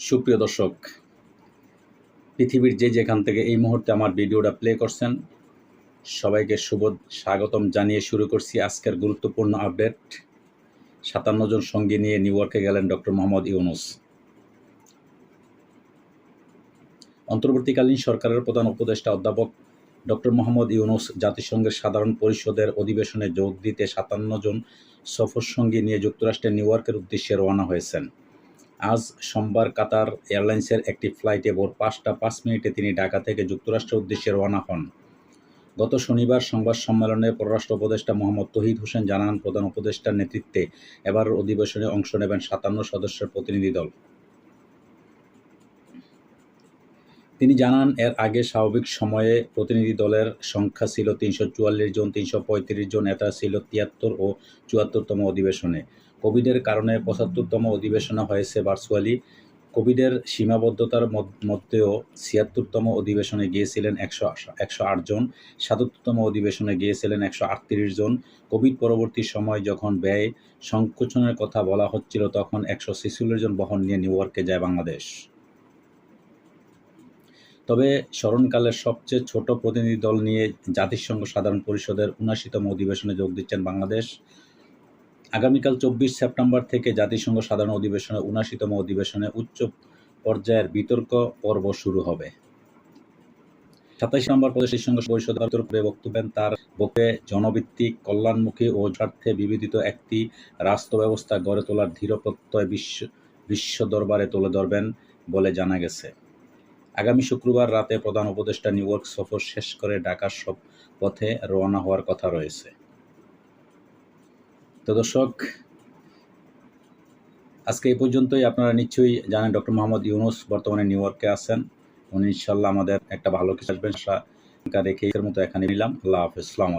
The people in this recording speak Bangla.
সুপ্রিয় দর্শক, পৃথিবীর যেখান থেকে এই মুহূর্তে আমার ভিডিওটা প্লে করছেন, সবাইকে স্বাগতম জানিয়ে শুরু করছি আজকের গুরুত্বপূর্ণ আপডেট। ৫৭ জন সঙ্গী নিয়ে নিউ ইয়র্কে গেলেন ডক্টর মোহাম্মদ ইউনূস। অন্তর্বর্তীকালীন সরকারের প্রধান উপদেষ্টা অধ্যাপক ডক্টর মোহাম্মদ ইউনূস জাতিসংঘের সাধারণ পরিষদের অধিবেশনে যোগ দিতে ৫৭ জন সফরসঙ্গী নিয়ে যুক্তরাষ্ট্রের নিউ ইয়র্কের উদ্দেশ্যে রওনা হয়েছেন। আজ সোমবার কাতার এয়ারলাইন্সের একটি ফ্লাইটে ভোর ৫টা ৫ মিনিটে তিনি ঢাকা থেকে যুক্তরাষ্ট্রের উদ্দেশ্যে রওনা হন। গত শনিবার সংবাদ সম্মেলনে পররাষ্ট্র উপদেষ্টা মোহাম্মদ তৌহিদ হোসেন জানান, প্রধান উপদেষ্টার নেতৃত্বে এবারের অধিবেশনে অংশ নেবেন ৫৭ সদস্যের প্রতিনিধি দল। তিনি জানান, এর আগে স্বাভাবিক সময়ে প্রতিনিধি দলের সংখ্যা ছিল ৩৪৪ জন, ৩৩৫ জন। এটা ছিল ৭৩ ও ৭৪তম অধিবেশনে। কোভিডের কারণে ৭৫তম অধিবেশনে হয়েছে ভার্চুয়ালি। কোভিডের সীমাবদ্ধতার মধ্যেও ৭৬তম অধিবেশনে গিয়েছিলেন ১০৮ জন, ৭৭তম অধিবেশনে গিয়েছিলেন ১৩৮ জন। কোভিড পরবর্তী সময় যখন ব্যয় সংকোচনের কথা বলা হচ্ছিল, তখন ১৪৬ জন বহন নিয়ে নিউ ইয়র্কে যায় বাংলাদেশ। তবে স্মরণকালের সবচেয়ে ছোট প্রতিনিধি দল নিয়ে জাতিসংঘ সাধারণ পরিষদের ৭৯তম অধিবেশনে যোগ দিচ্ছেন বাংলাদেশ। আগামীকাল ২৪ সেপ্টেম্বর থেকে জাতিসংঘ সাধারণ অধিবেশনে ৭৯তম অধিবেশনে উচ্চ পর্যায়ের বিতর্ক পর্ব শুরু হবে। ২৭ নম্বর জাতিসংঘ পরিষদের উপরে বক্তব্য দেন। তার বক্তব্যে জনভিত্তিক, কল্যাণমুখী ও স্বার্থে বিবেচিত একটি রাষ্ট্র ব্যবস্থা গড়ে তোলার দৃঢ় প্রত্যয় বিশ্ব দরবারে তুলে ধরবেন বলে জানা গেছে। আগামী শুক্রবার রাতে প্রধান উপদেষ্টা নিউ ইয়র্ক সফর শেষ করে ঢাকার পথে রওনা হওয়ার কথা রয়েছে। তো দর্শক, আজকে এই পর্যন্তই। আপনারা নিশ্চয়ই জানেন ডক্টর মোহাম্মদ ইউনূস বর্তমানে নিউ ইয়র্কে আছেন। উনি ইনশাল্লাহ আমাদের একটা ভালো কিছু আসবেন আশা রেখে এর মতো এখানে নিলাম। আল্লাহ হাফেজ। আসসালামু আলাইকুম।